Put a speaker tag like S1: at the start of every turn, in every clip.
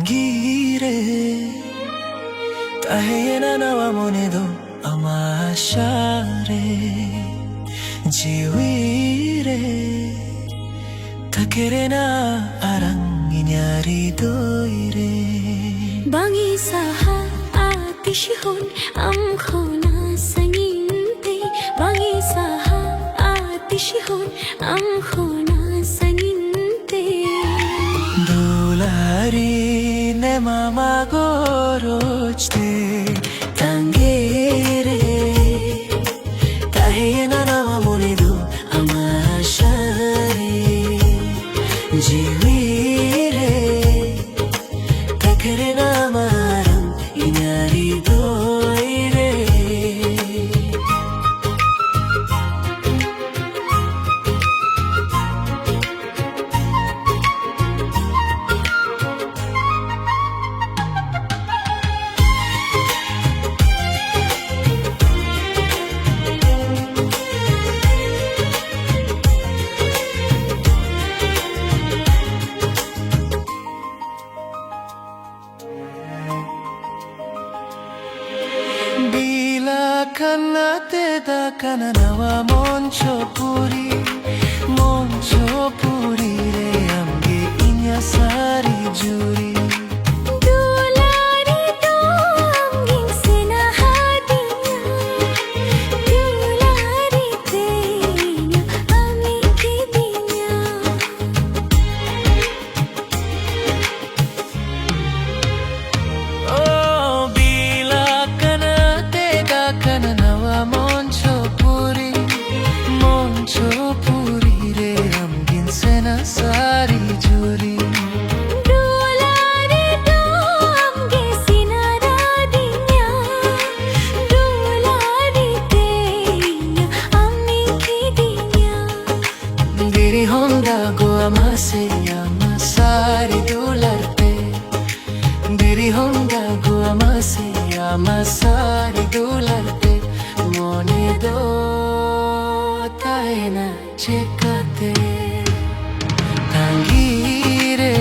S1: tangiire tahena nawa monedo amashare jiwire takerena arang inyari doire
S2: bangi saha atishon amkhona saninte bangi saha atishon amkhona saninte
S1: dulari ne mama gorojte tangere tahena nawa monedo amashare jiwire takerena arang inyari doire Kanate da kananawa monchopuri re amge inya sari juri
S2: dulari to amgin sena hadiya dulari tenya ami kidiya
S1: oh bila kanate da kananawa monchopuri re amgin sena sari juri
S2: dulari to amge sena hadiya dulari tenya ami kidiya
S1: diri honda go amase amasari dularte diri honda go amase amasari dularte monedo taena chekate tangire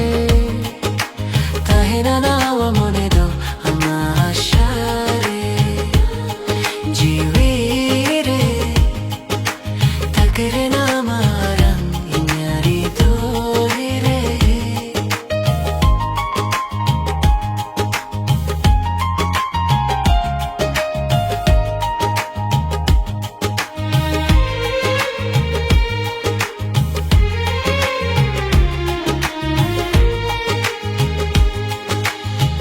S1: tahena nawa monedo amashare jiwire takerena marang inyari doire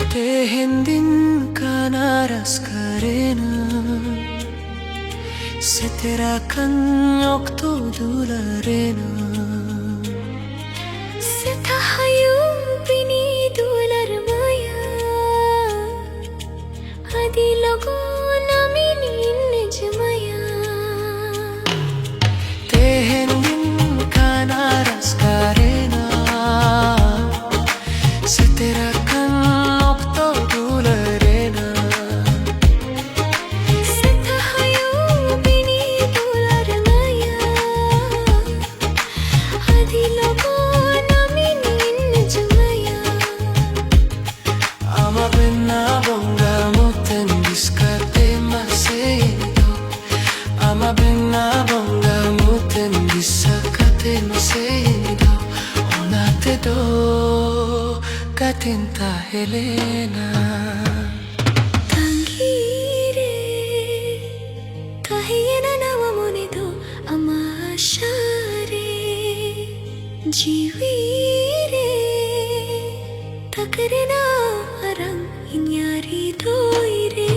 S1: Tehendin kanaras karena seterakan okto dularena
S2: setahayu bini dular maya adi logo namini nijmaya
S1: Tehendin kanaras karena seterakan okto dularena
S2: setahayu bini dular maya adi logo namini nijmaya
S1: ama benna bonga muten diskate maseido ama benna bonga muten disakate maseido onate do katinta Helena
S2: tangire tahena nawa monedo amashare jiwire takerena arang inyari doire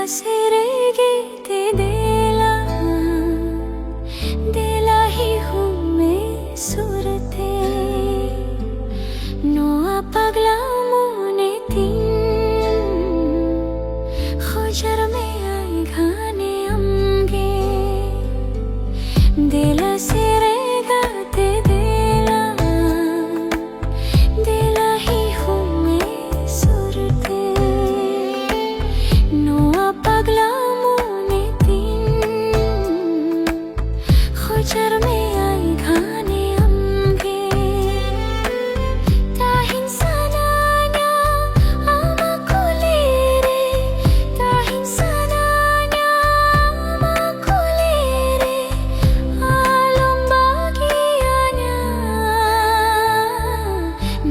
S2: सेरेगे ते देला ही हूँ मैं सुरते नोआ पगला मुने तीन खोजर में आई घाने अमगे देला सेरेगा ते देला ही हूँ मैं सुरते नोआ पगला मुने तीन खोजर में आई घाने अमगे ताहिन सनान्या आमा कुलेरे ताहिन सनान्या आमा कुलेरे आलम bagiannya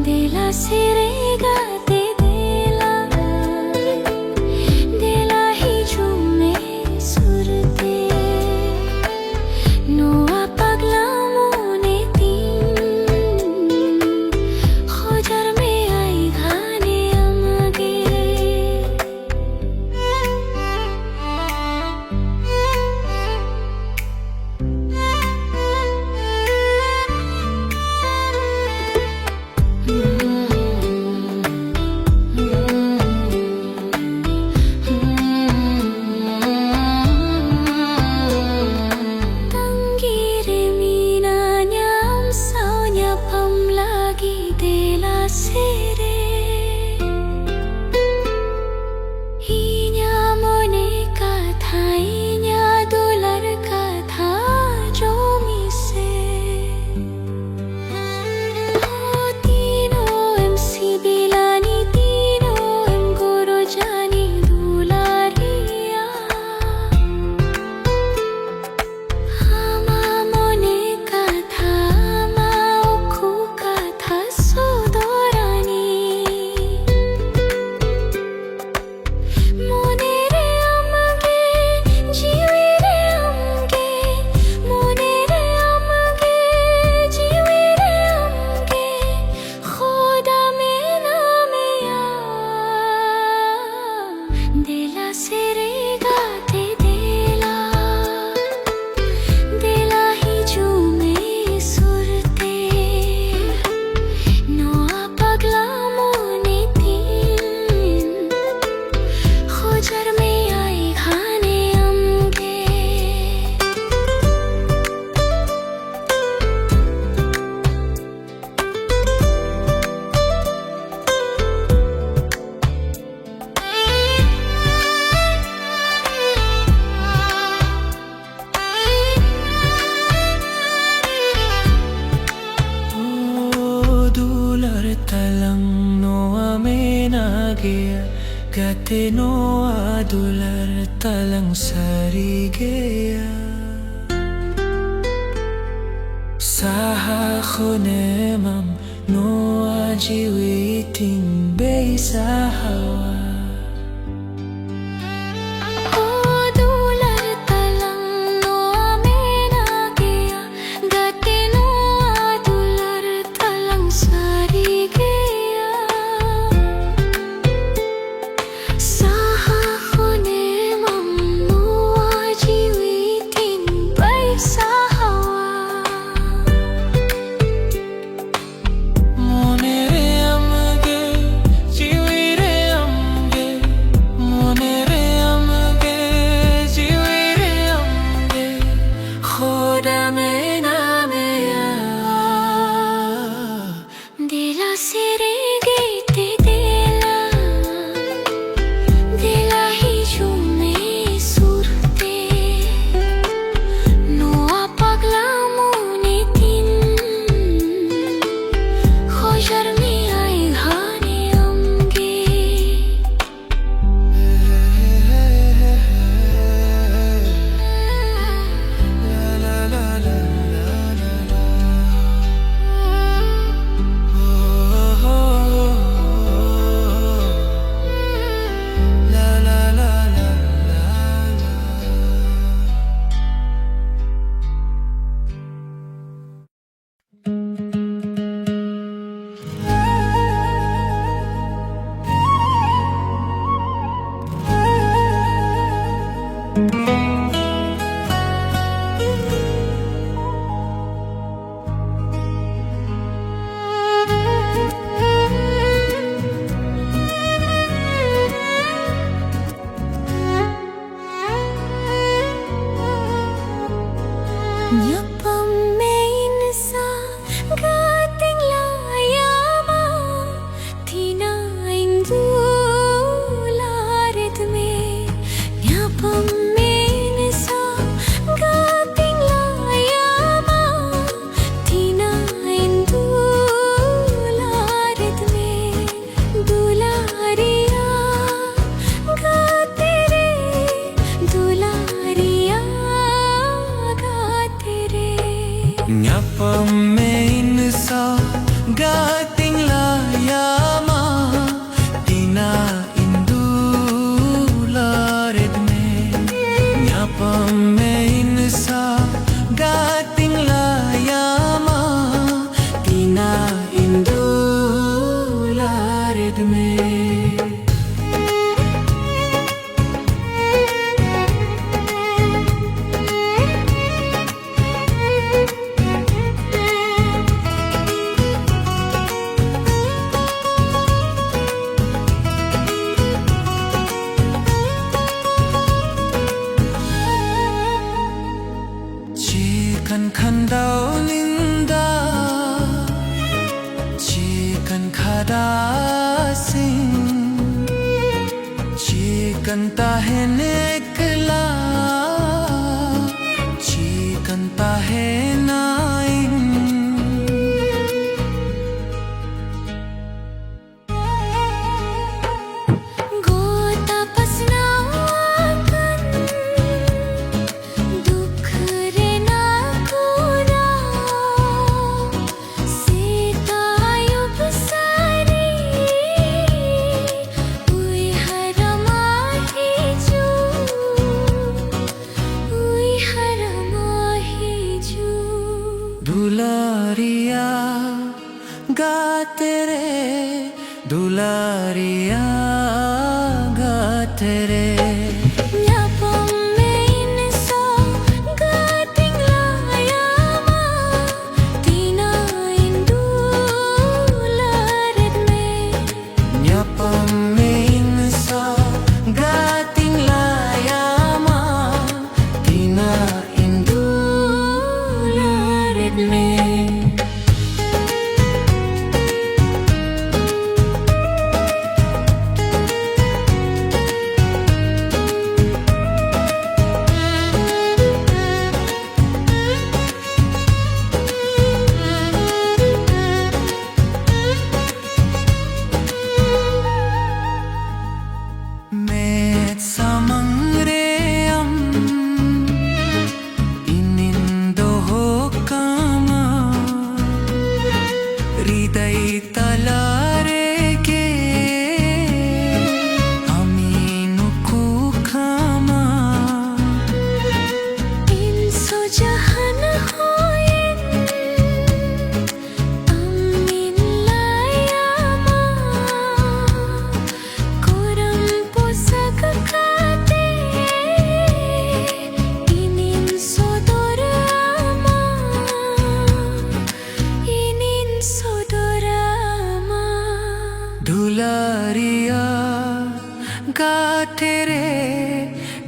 S2: देला सेरेगा ते देला ही झूमे सुरते नोआ पगला मुने तीन खोजर में आई घाने अमगे Tanggire minanya saunya pam lagi dela sere Inya mone katha inya dolar katha jomi se Tino em sibilani tino em goro jani dularia Ama mone katha ama okhu katha sodorani mone re amge jiwi re amge mone re amge jiwi re amge khoda mein naame ya dela serega te देला ही झूमे सुरते नोआ पगला मुने तीन खोजर में आई घाने अमगे
S1: Dular talang noa menagea gate noa dular talang sarigea saha khonemam noa jiwiting beisahawa
S2: दुलर तलंग नोआ मेना गया गते नोआ दुलर तलंग सारी गया साहा खोने मम नोआ जीवी तीन पैसा हवा
S1: mone re amge jiwi re am tahin ekla chikan tahin nain
S2: gota pasnakan dukh re na kura sita yub sari ui harama hiju
S1: Dularia गाते रे दुलारिया गाते रे
S2: nyapam mein so gating layama tina indularet me
S1: nyapam mein sa gating layama tina indularet me Met samangream inindoho kama hriday talare ke aminu kama
S2: inso jahan hoyen amin layama koram posak khate inin sodorama
S1: Dulariya gaate re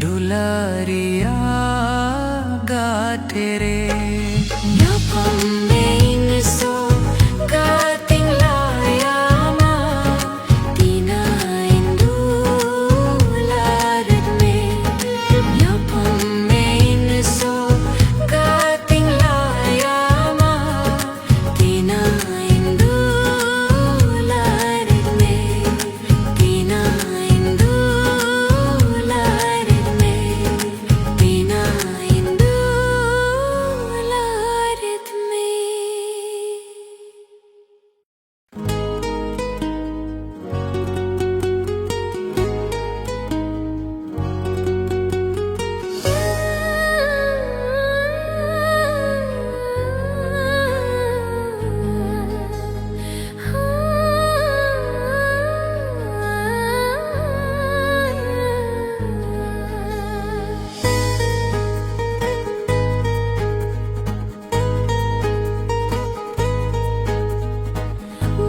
S1: dulariya gaate re
S2: nyapam mein so
S1: gating layama
S2: tina indularet me
S1: nyapam mein so gating layama
S2: tina indularet me tina indularet me tina indularet me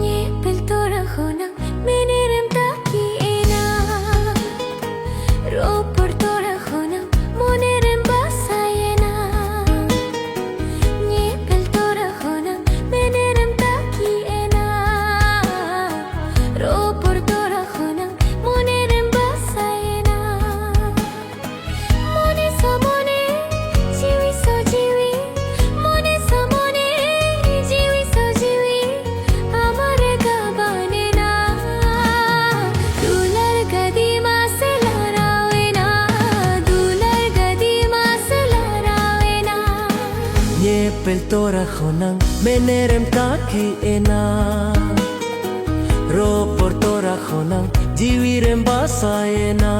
S2: Nyepel tora khona menerem taki ena ropor tora khona monerem basayena Nyepel tora khona menerem taki ena ropor tora khona monerem basayena Mone sa mone jiwi so jiwi mone sa mone jiwi so jiwi amar gabane na dular gadi ma se larawe na dular gadi ma se larawe na
S1: ye pel tora khonang menerem taki ena ro por tora khonang jiwirem basayena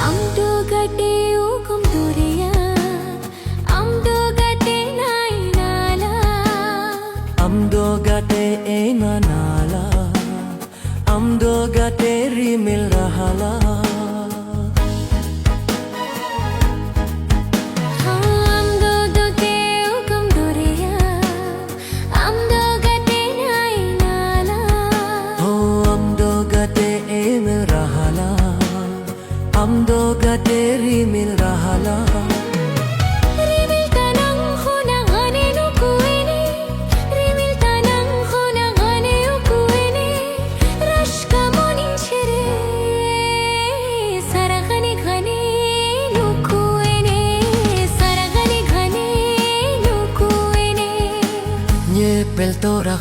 S2: amdo gate ukum duriya amdo gate na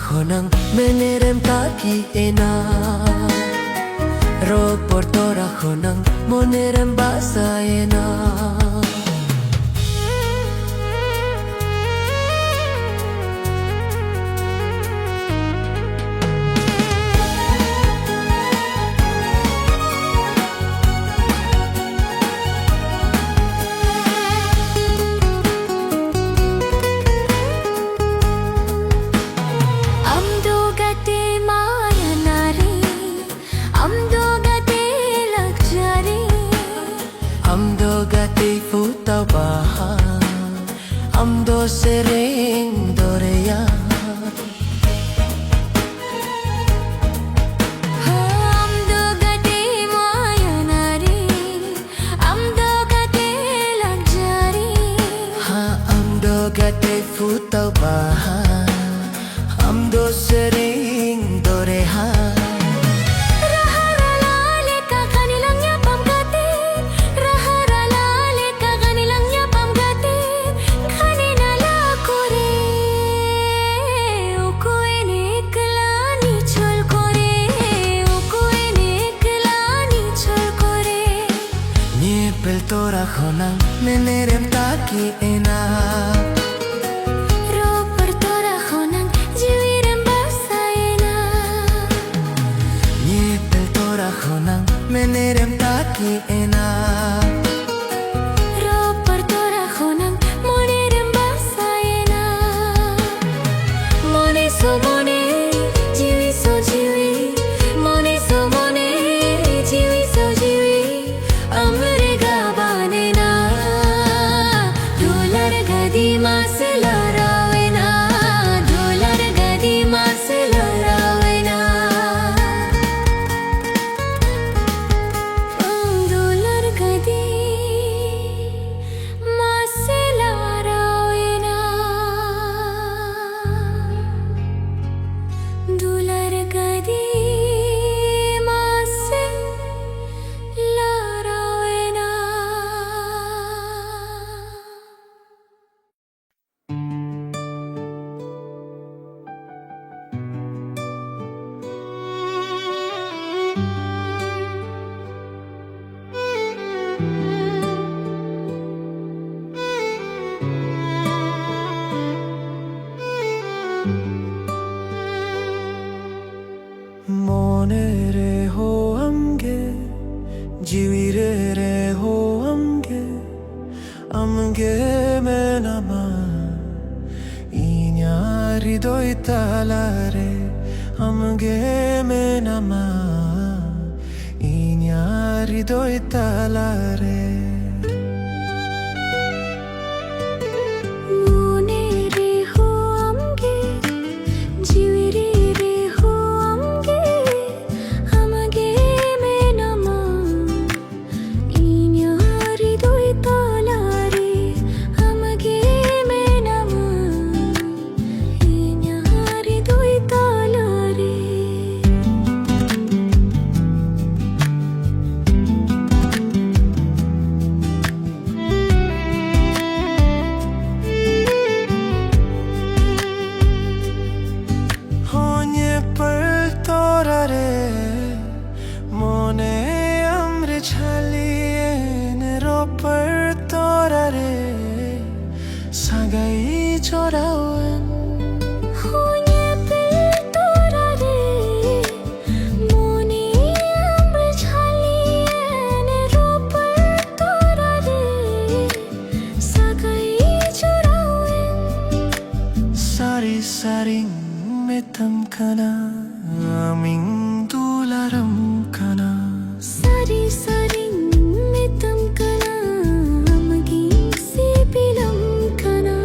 S1: ako nang menerem taki ena Ro portor ako nang monerem basa ena Amdo gati futau baha Amdo sering doreya
S2: Amdo gati maya nari Amdo gati lagjari
S1: Amdo gati futau baha Amdo sering doreha Peltor ako nang menerem taki ena
S2: Ro portor ako nang jiwirem basa ena
S1: Peltor ako nang menerem taki ena
S2: Ro portor ako nang monerem basa ena Mone so mone, jiwi so jiwi Mone so mone, jiwi so jiwi Amre masela rawena dolar gadi masela rawena dolar gadi masela rawena dolar gadi masela rawena
S1: 모네레 호암게 지위레레 호암게 암게 메나마 이냐리도 있달라레 암게 메나마 이냐리도 있달라레 Sagai chorawan
S2: Honye peltorare Moni amre chaliene ropar torare Sagai chorawan
S1: Sari saring metam kana Aming dularam kana
S2: Sari saring metam kana Amaging sipilam kana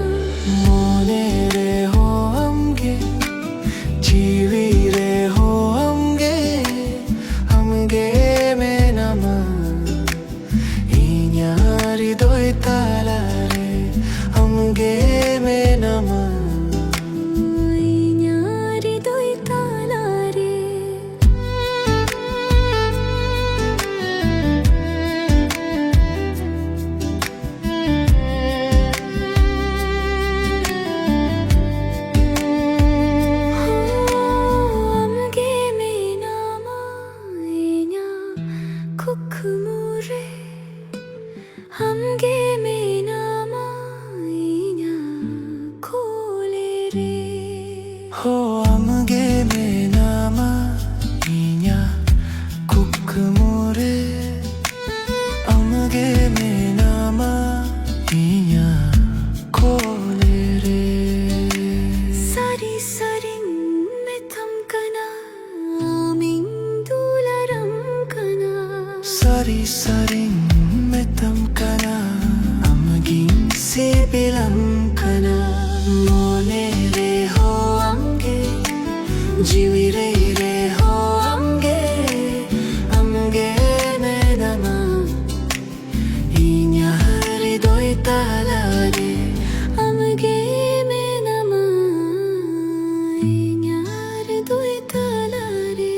S1: Monere ho amge Jiwire ho amge Amge me nama Inyari doi talare Amge me nama
S2: Inyari doi talare
S1: পেলাম খানা মনে রে হো Amge GB রে রে হো Amge Amge মেনাma inya hridoy talare
S2: amge menama inya hridoy talare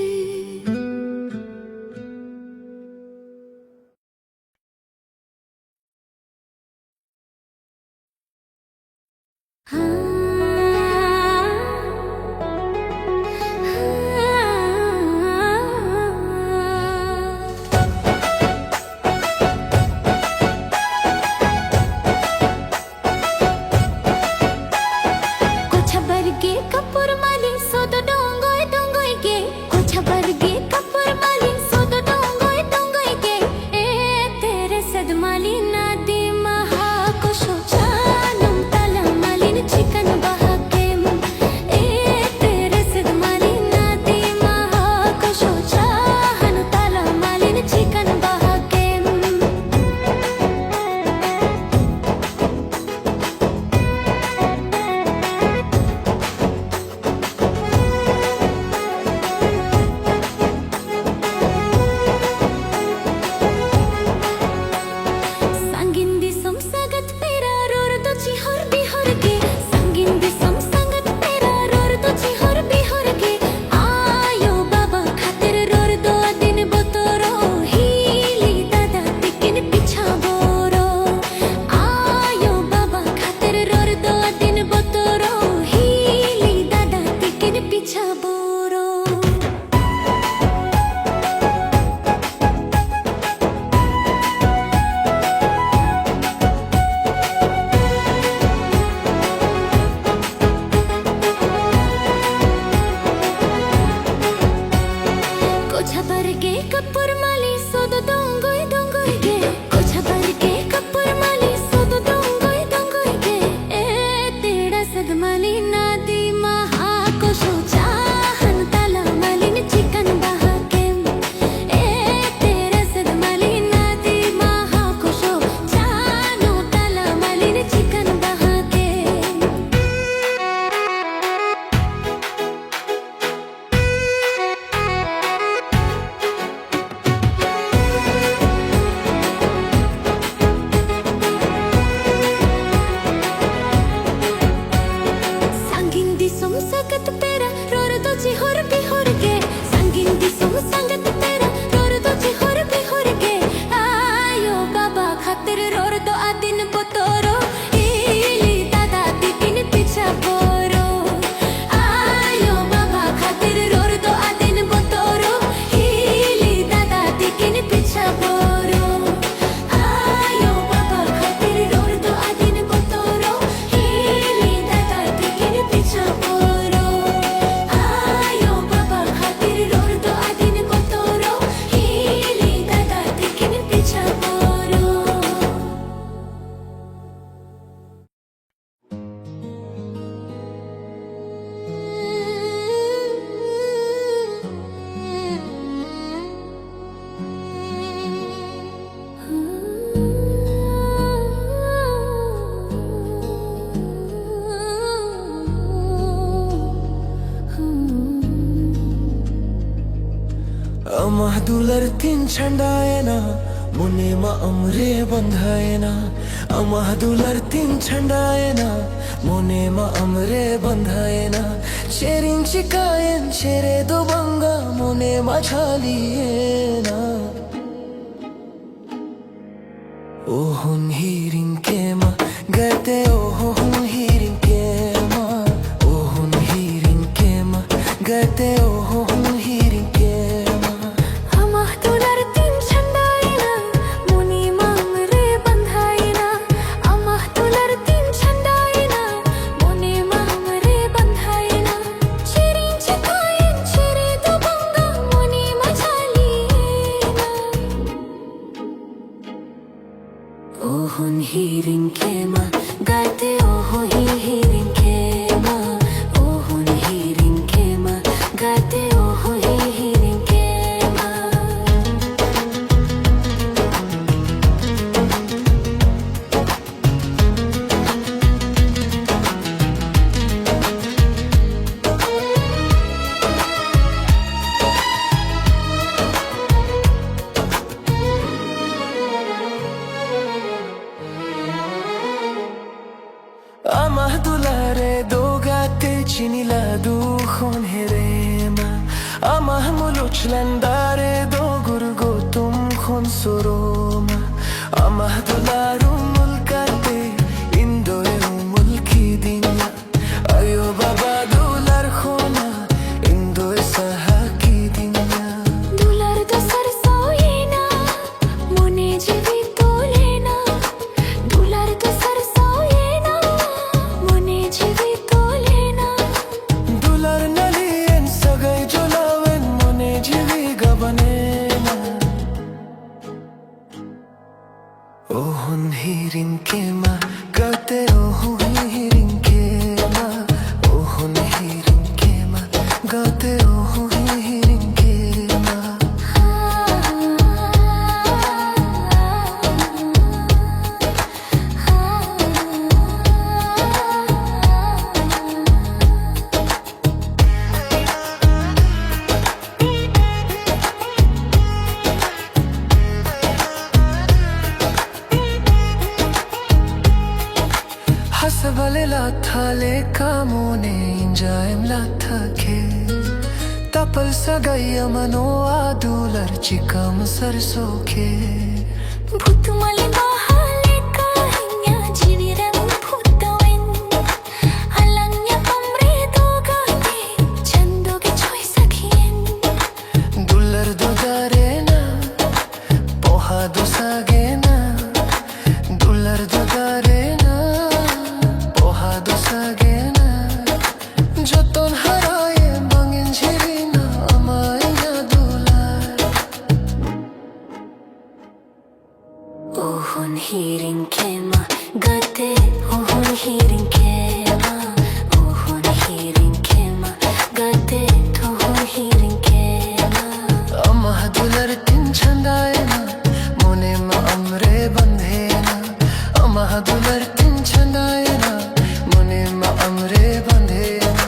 S1: Amahdular tin chandayena mune ma amre bandhayena Amahdular tin chandayena mune ma amre bandhayena Sherin chikayen chere do banga mune ma chaliyena Ohun hirin kema gate ohun hirin kema Ohun hirin kema gate ohun hirin kema Ohun hirin kema gate oho hirin kema Ohun hirin kema gate oho hirin kema sinila dukhon herema amah muluchlendare do gurgo tum khon soroma amah dularu mulkate indoe mulki dinya ayo baba dular khona indoe sahaki dinya
S2: দুলার দোসর সইনা মনে জীবি তোলেনা দুলার দোসর সইনা মনে জীবি তোলেনা
S1: dular nalien sagai jolawen mone jivi gabanena ohun hirin kema gate ohun hirin kema ohun hirin kema gate ohun hirin kema hasbale lathale kamone injaim lathake tapal sagaya mano adular chikam sarsoke
S2: ভূতমালে বাহালে কাহিnya জিবিরেম ভূতওয়েন আলাংয়া পমরে দোগাতে চন্দোগে ছয় সখিয়েন
S1: dular dodarena poha dosagena dular dodarena poha dosagena joton haraye mangin jirina amaya dular
S2: ohun hirin kema gate ohun hirin kema ohun hirin kema gate ohun hirin kema
S1: amah dular tin chandayena mone ma amre bandhena amah dular tin chandayena mone ma amre bandhena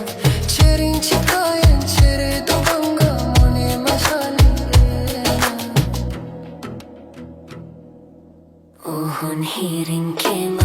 S1: cherin chikayen chere dobanga mone ma shalena
S2: ohun hirin kema